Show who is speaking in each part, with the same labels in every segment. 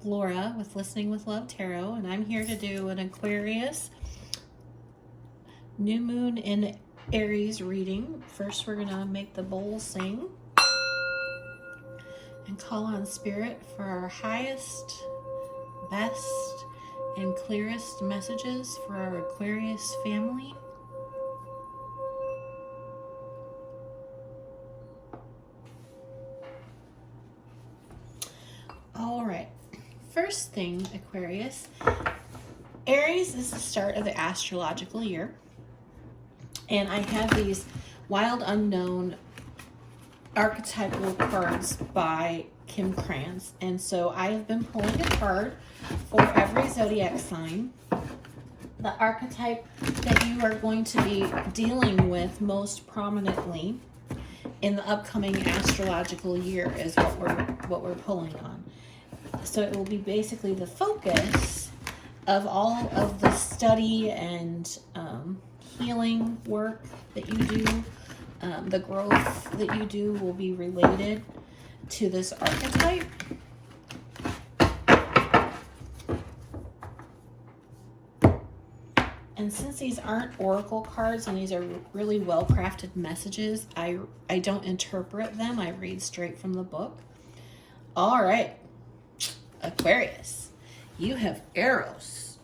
Speaker 1: Laura with Listening with Love Tarot, and I'm here to do an Aquarius new moon in Aries reading. First, we're going to make the bowl sing and call on Spirit for our highest, best, and clearest messages for our Aquarius family. All right, first thing, Aquarius, Aries is the start of the astrological year, and I have these Wild Unknown archetypal cards by Kim Krantz, and so I have been pulling a card for every zodiac sign. The archetype that you are going to be dealing with most prominently in the upcoming astrological year is what we're pulling on. So it will be basically the focus of all of the study and healing work that you do. The growth that you do will be related to this archetype. And since these aren't oracle cards and these are really well-crafted messages, I don't interpret them. I read straight from the book. All right, Aquarius, you have Eros.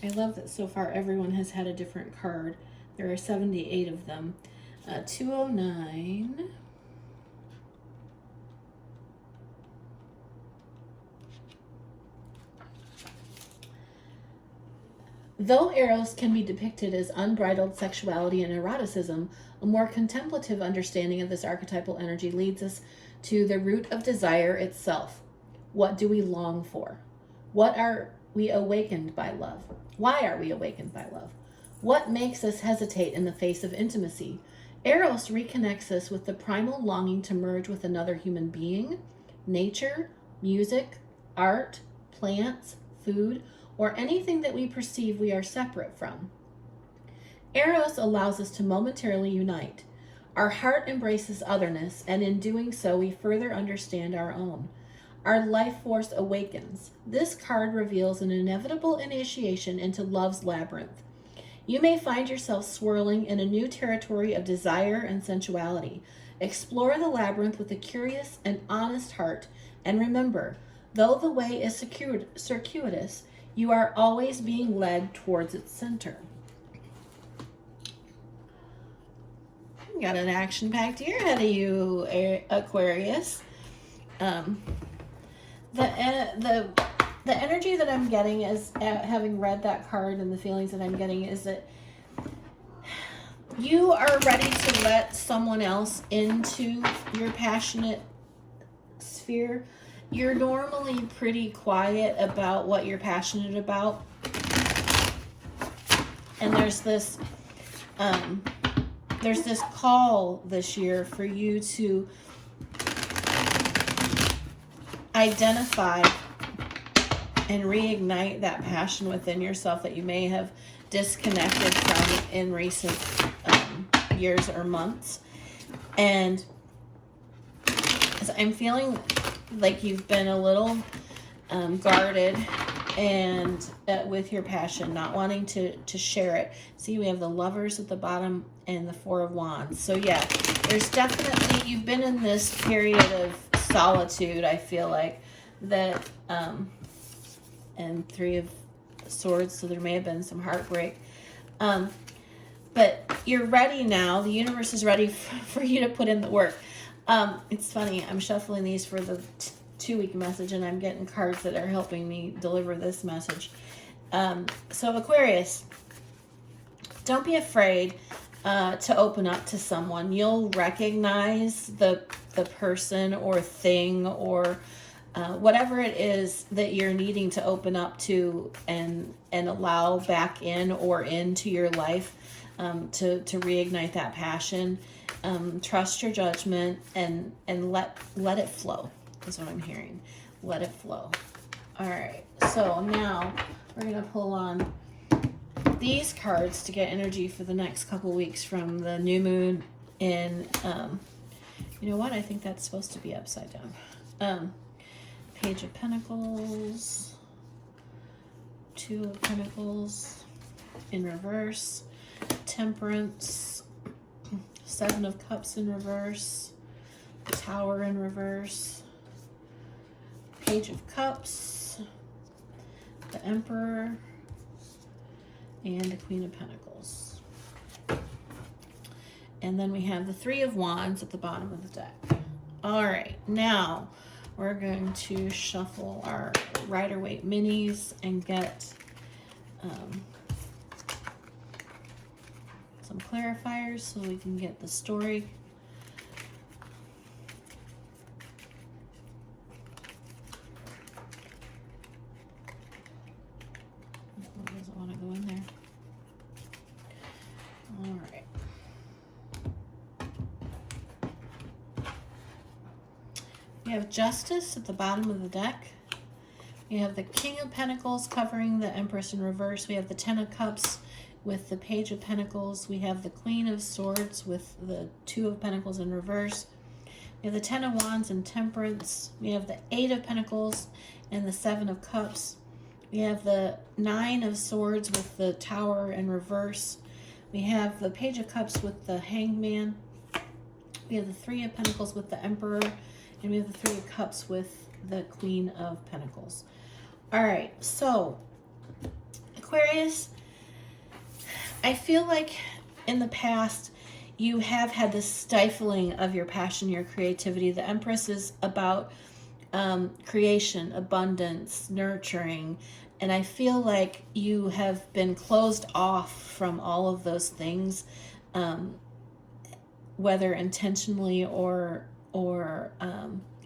Speaker 1: I love that so far everyone has had a different card. There are 78 of them. 209. Though Eros can be depicted as unbridled sexuality and eroticism, a more contemplative understanding of this archetypal energy leads us to the root of desire itself. What do we long for? What are we awakened by love? Why are we awakened by love? What makes us hesitate in the face of intimacy? Eros reconnects us with the primal longing to merge with another human being, nature, music, art, plants, food, or anything that we perceive we are separate from. Eros allows us to momentarily unite. Our heart embraces otherness, and in doing so, we further understand our own. Our life force awakens. This card reveals an inevitable initiation into love's labyrinth. You may find yourself swirling in a new territory of desire and sensuality. Explore the labyrinth with a curious and honest heart, and remember, though the way is circuitous, you are always being led towards its center. You got an action-packed year ahead of you, Aquarius. The energy that I'm getting is, having read that card, and the feelings that I'm getting is that you are ready to let someone else into your passionate sphere. You're normally pretty quiet about what you're passionate about. And there's this call this year for you to identify and reignite that passion within yourself that you may have disconnected from in recent years or months. And I'm feeling like you've been a little guarded and with your passion, not wanting to share it. See, we have the Lovers at the bottom and the Four of Wands. So yeah, there's definitely, you've been in this period of solitude, I feel like, that and Three of Swords, so there may have been some heartbreak. But you're ready now. The universe is ready for you to put in the work. It's funny, I'm shuffling these for the 2-week message, and I'm getting cards that are helping me deliver this message. So Aquarius, don't be afraid to open up to someone. You'll recognize the person or thing or whatever it is that you're needing to open up to and allow back in or into your life, to reignite that passion. Trust your judgment and let it flow is what I'm hearing. Let it flow. All right, so now we're going to pull on these cards to get energy for the next couple weeks from the new moon in You know what? I think that's supposed to be upside down. Page of Pentacles, Two of Pentacles in reverse, Temperance, Seven of Cups in reverse, Tower in reverse, Page of Cups, the Emperor, and the Queen of Pentacles. And then we have the Three of Wands at the bottom of the deck. All right, now we're going to shuffle our Rider-Waite minis and get some clarifiers so we can get the story. Doesn't want to go in there. All right. We have Justice at the bottom of the deck. We have the King of Pentacles covering the Empress in reverse. We have the Ten of Cups with the Page of Pentacles. We have the Queen of Swords with the Two of Pentacles in reverse. We have the Ten of Wands and Temperance. We have the Eight of Pentacles and the Seven of Cups. We have the Nine of Swords with the Tower in reverse. We have the Page of Cups with the Hangman. We have the Three of Pentacles with the Emperor. And we have the Three of Cups with the Queen of Pentacles. All right, so Aquarius, I feel like in the past you have had this stifling of your passion, your creativity. The Empress is about creation, abundance, nurturing. And I feel like you have been closed off from all of those things, whether intentionally or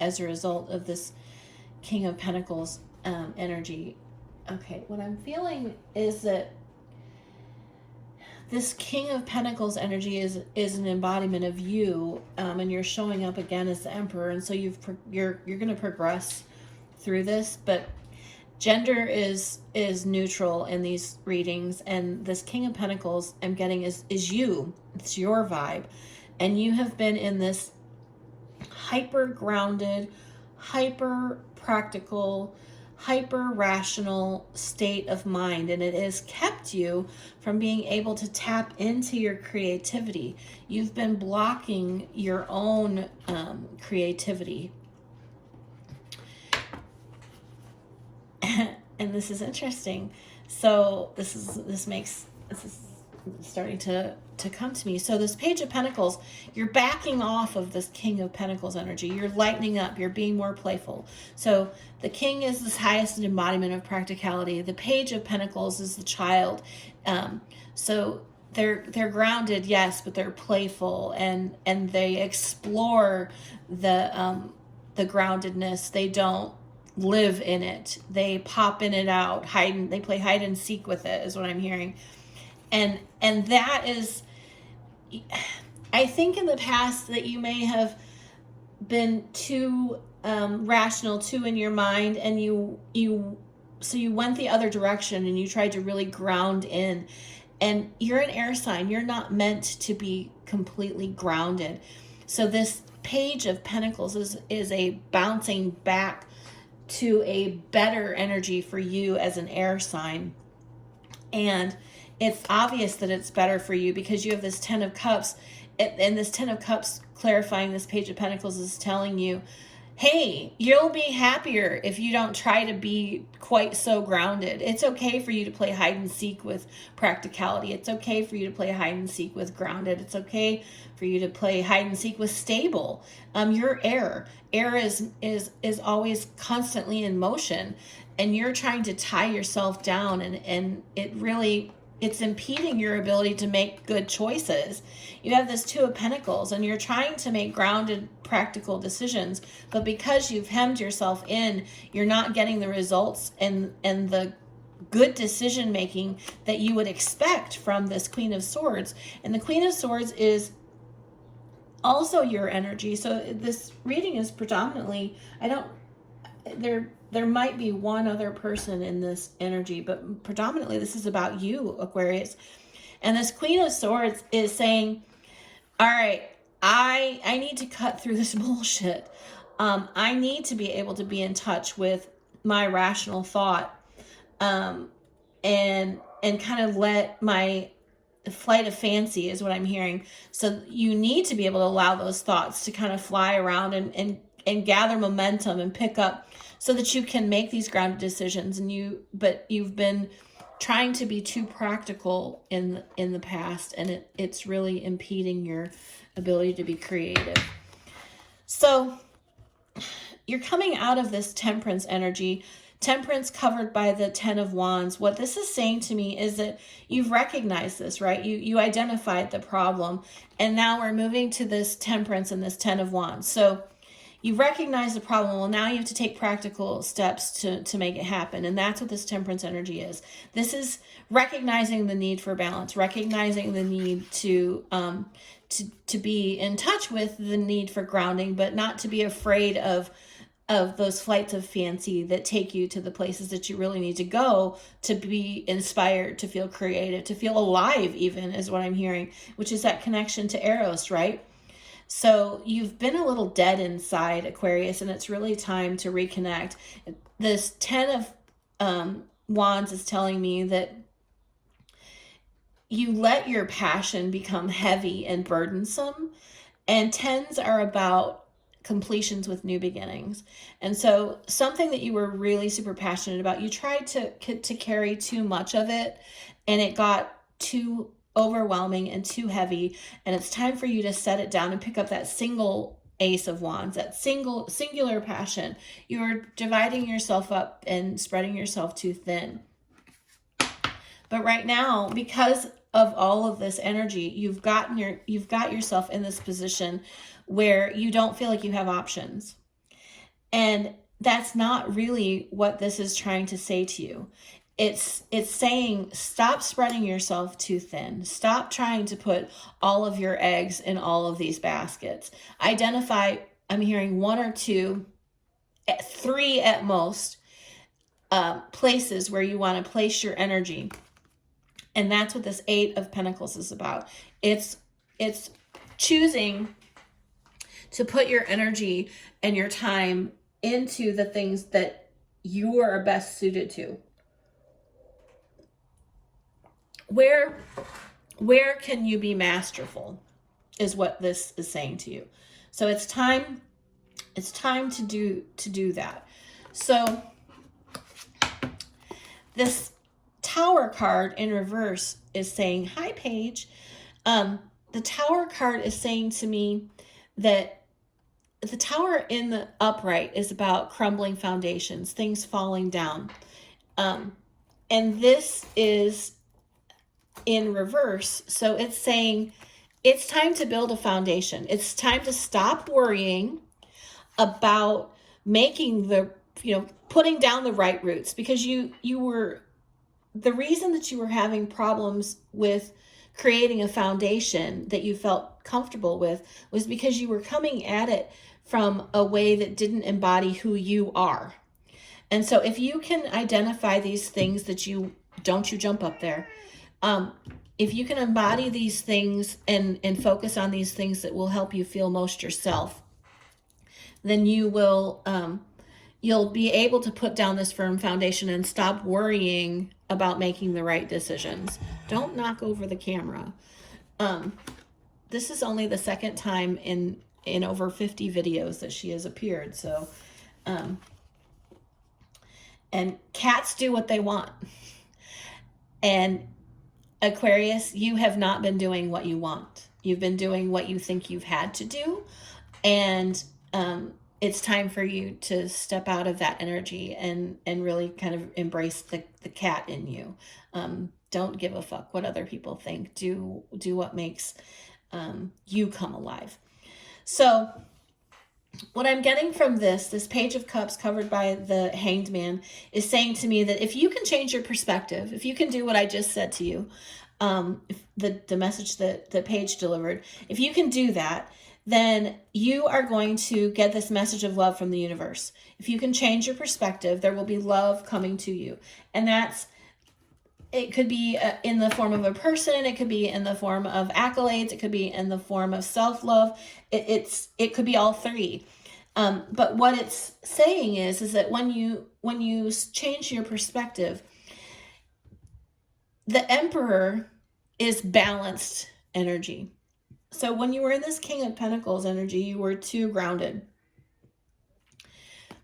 Speaker 1: as a result of this King of Pentacles energy. Okay, what I'm feeling is that this King of Pentacles energy is an embodiment of you, and you're showing up again as the Emperor, and so you're going to progress through this. But gender is neutral in these readings, and this King of Pentacles I'm getting is you. It's your vibe, and you have been in this hyper grounded, hyper practical, hyper rational state of mind, and it has kept you from being able to tap into your creativity. You've been blocking your own creativity. And this is interesting. So this is starting to come to me. So this Page of Pentacles, you're backing off of this King of Pentacles energy. You're lightening up. You're being more playful. So the King is this highest embodiment of practicality. The Page of Pentacles is the child. So they're grounded, yes, but they're playful, and they explore the groundedness. They don't live in it. They pop in and out, they play hide and seek with it, is what I'm hearing. And that is, I think in the past that you may have been too rational, too in your mind, and so you went the other direction and you tried to really ground in. And you're an air sign. You're not meant to be completely grounded. So this Page of Pentacles is a bouncing back to a better energy for you as an air sign. And it's obvious that it's better for you because you have this Ten of Cups, and this Ten of Cups clarifying this Page of Pentacles is telling you, hey, you'll be happier if you don't try to be quite so grounded. It's okay for you to play hide and seek with practicality. It's okay for you to play hide and seek with grounded. It's okay for you to play hide and seek with stable. You're air. Air is always constantly in motion, and you're trying to tie yourself down, and it's impeding your ability to make good choices. You have this Two of Pentacles, and you're trying to make grounded, practical decisions, but because you've hemmed yourself in, you're not getting the results and the good decision making that you would expect from this Queen of Swords. And the Queen of Swords is also your energy. So this reading is predominantly, there might be one other person in this energy, but predominantly this is about you, Aquarius. And this Queen of Swords is saying, all right, I need to cut through this bullshit. I need to be able to be in touch with my rational thought, and kind of let my flight of fancy is what I'm hearing. So you need to be able to allow those thoughts to kind of fly around and gather momentum and pick up, so that you can make these grounded decisions. But you've been trying to be too practical in the past, and it's really impeding your ability to be creative. So you're coming out of this temperance energy. Temperance covered by the 10 of Wands. What this is saying to me is that you've recognized this, right? You identified the problem, and now we're moving to this temperance and this 10 of Wands. So you recognize the problem. Well, now you have to take practical steps to make it happen. And that's what this temperance energy is. This is recognizing the need for balance, recognizing the need to be in touch with the need for grounding, but not to be afraid of those flights of fancy that take you to the places that you really need to go to be inspired, to feel creative, to feel alive even, is what I'm hearing, which is that connection to Eros, right? So you've been a little dead inside, Aquarius, and it's really time to reconnect. This 10 of Wands is telling me that you let your passion become heavy and burdensome, and 10s are about completions with new beginnings. And so something that you were really super passionate about, you tried to carry too much of it, and it got too overwhelming and too heavy, and it's time for you to set it down and pick up that single Ace of Wands, that singular passion. You're dividing yourself up and spreading yourself too thin. But right now, because of all of this energy, you've got yourself in this position where you don't feel like you have options. And that's not really what this is trying to say to you. It's saying, stop spreading yourself too thin. Stop trying to put all of your eggs in all of these baskets. Identify, I'm hearing 1 or 2, 3 at most, places where you want to place your energy. And that's what this 8 of Pentacles is about. It's choosing to put your energy and your time into the things that you are best suited to. Where can you be masterful is what this is saying to you. So it's time to do that. So this Tower card in reverse is saying, hi Paige. The Tower card is saying to me that the Tower in the upright is about crumbling foundations, things falling down. And this is in reverse. So it's saying it's time to build a foundation. It's time to stop worrying about making putting down the right roots, because the reason that you were having problems with creating a foundation that you felt comfortable with was because you were coming at it from a way that didn't embody who you are. And so if you can identify these things that you jump up there. If you can embody these things and focus on these things that will help you feel most yourself, then you will, you'll be able to put down this firm foundation and stop worrying about making the right decisions. Don't knock over the camera. This is only the second time in over 50 videos that she has appeared. So, and cats do what they want. And Aquarius, you have not been doing what you want. You've been doing what you think you've had to do. And it's time for you to step out of that energy and really kind of embrace the cat in you. Don't give a fuck what other people think. Do what makes you come alive. So what I'm getting from this Page of Cups covered by the Hanged Man is saying to me that if you can change your perspective, if you can do what I just said to you, the message that the Page delivered, if you can do that, then you are going to get this message of love from the universe. If you can change your perspective, there will be love coming to you. And that's It could be in the form of a person. It could be in the form of accolades. It could be in the form of self-love. It could be all three. But what it's saying is that when you change your perspective, the Emperor is balanced energy. So when you were in this King of Pentacles energy, you were too grounded.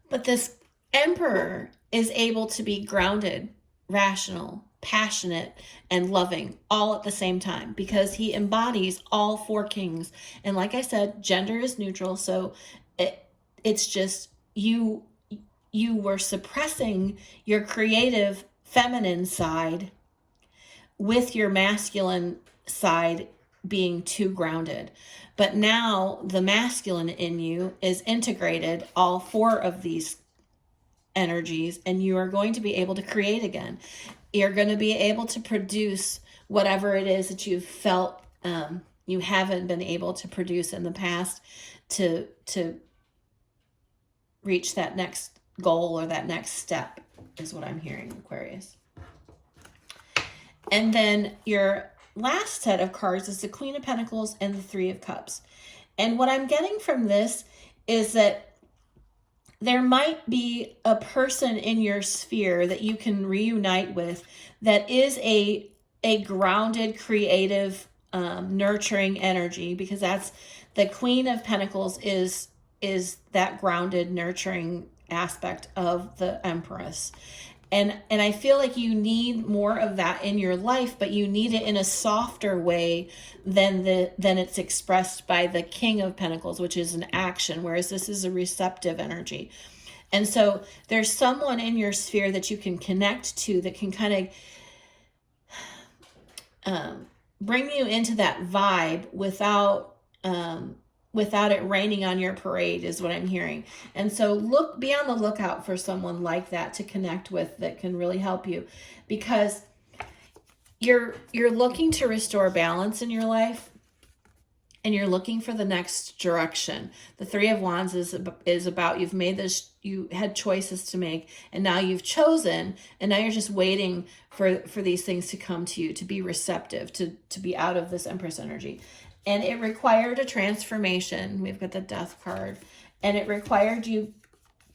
Speaker 1: But this Emperor is able to be grounded, rational, passionate, and loving all at the same time, because he embodies all four kings. And like I said, gender is neutral. So it's just you were suppressing your creative feminine side with your masculine side being too grounded. But now the masculine in you is integrated all four of these energies, and you are going to be able to create again. You're going to be able to produce whatever it is that you felt you haven't been able to produce in the past to reach that next goal or that next step, is what I'm hearing, Aquarius. And then your last set of cards is the Queen of Pentacles and the Three of Cups. And what I'm getting from this is that there might be a person in your sphere that you can reunite with that is a grounded, creative, nurturing energy, because that's the Queen of Pentacles is that grounded, nurturing aspect of the Empress. And I feel like you need more of that in your life, but you need it in a softer way than it's expressed by the King of Pentacles, which is an action, whereas this is a receptive energy. And so there's someone in your sphere that you can connect to that can kind of bring you into that vibe without it raining on your parade, is what I'm hearing. And so be on the lookout for someone like that to connect with that can really help you, because you're looking to restore balance in your life, and you're looking for the next direction. The Three of Wands is about you've made this, you had choices to make, and now you've chosen, and now you're just waiting for these things to come to you, to be receptive, to be out of this Empress energy. And it required a transformation. We've got the Death card. And it required you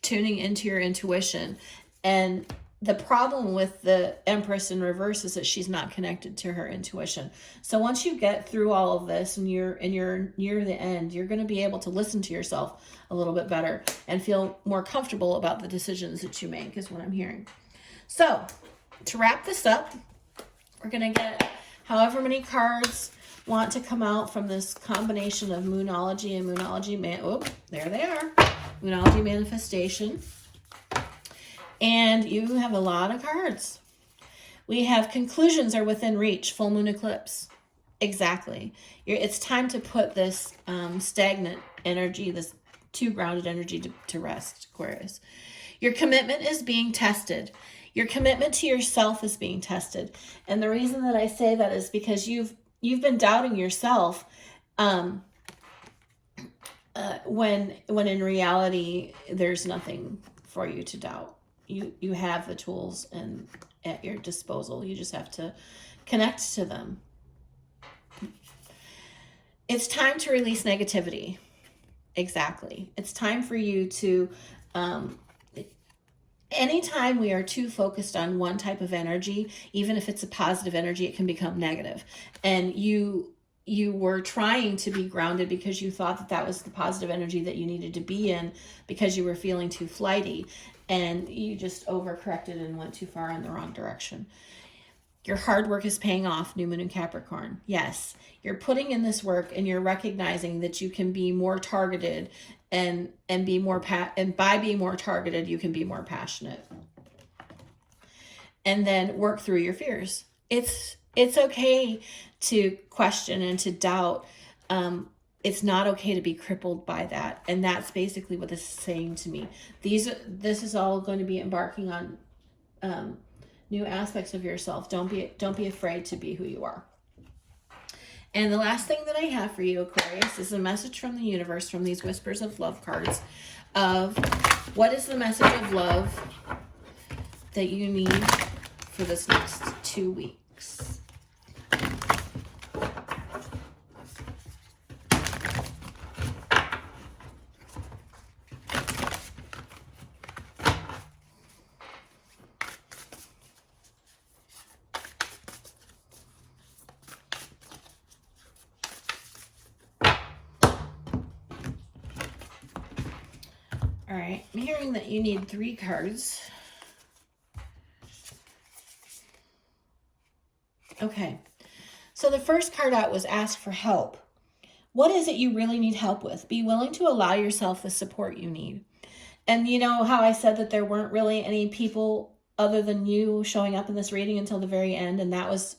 Speaker 1: tuning into your intuition. And the problem with the Empress in reverse is that she's not connected to her intuition. So once you get through all of this and you're near the end, you're going to be able to listen to yourself a little bit better and feel more comfortable about the decisions that you make, is what I'm hearing. So to wrap this up, we're going to get however many cards want to come out from this combination of Moonology and Moonology there they are. Moonology Manifestation. And you have a lot of cards. We have Conclusions are within reach, full moon eclipse. Exactly. It's time to put this stagnant energy, this too grounded energy to rest, Aquarius. Your commitment is being tested. Your commitment to yourself is being tested. And the reason that I say that is because you've been doubting yourself when in reality there's nothing for you to doubt. You have the tools at your disposal. You just have to connect to them. It's time to release negativity. Exactly. It's time for you to anytime we are too focused on one type of energy, even if it's a positive energy, it can become negative. And you were trying to be grounded because you thought that was the positive energy that you needed to be in, because you were feeling too flighty, and you just overcorrected and went too far in the wrong direction. Your hard work is paying off, New Moon in Capricorn. Yes, you're putting in this work, and you're recognizing that you can be more targeted, and be more and by being more targeted, you can be more passionate. And then work through your fears. It's okay to question and to doubt. It's not okay to be crippled by that. And that's basically what this is saying to me. This is all going to be embarking on new aspects of yourself. Don't be afraid to be who you are. And the last thing that I have for you, Aquarius, is a message from the universe, from these Whispers of Love cards, of what is the message of love that you need for this next 2 weeks. All right, I'm hearing that you need 3 cards. Okay, so the first card out was ask for help. What is it you really need help with? Be willing to allow yourself the support you need. And you know how I said that there weren't really any people other than you showing up in this reading until the very end, and that was,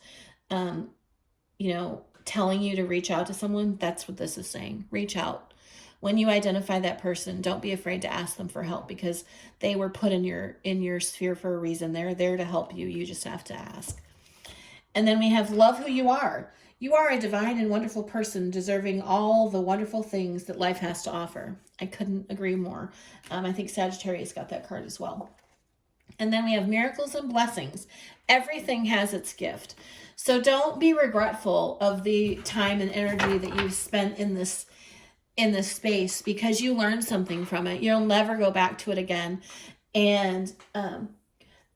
Speaker 1: you know, telling you to reach out to someone? That's what this is saying. Reach out. When you identify that person, don't be afraid to ask them for help, because they were put in your sphere for a reason. They're there to help you. You just have to ask. And then we have love who you are. You are a divine and wonderful person, deserving all the wonderful things that life has to offer. I couldn't agree more. I think Sagittarius got that card as well. And then we have miracles and blessings. Everything has its gift. So don't be regretful of the time and energy that you've spent in this space, because you learned something from it. You'll never go back to it again. And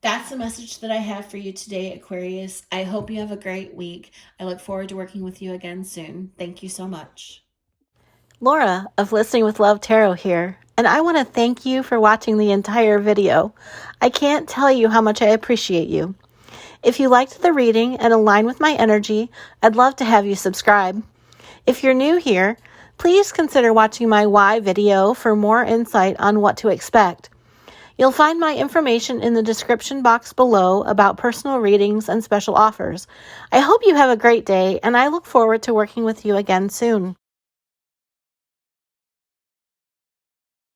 Speaker 1: that's the message that I have for you today, Aquarius. I hope you have a great week. I look forward to working with you again soon. Thank you so much.
Speaker 2: Laura of Listening with Love Tarot here, and I want to thank you for watching the entire video. I can't tell you how much I appreciate you. If you liked the reading and align with my energy, I'd love to have you subscribe. If you're new here, please consider watching my why video for more insight on what to expect. You'll find my information in the description box below about personal readings and special offers. I hope you have a great day, and I look forward to working with you again soon.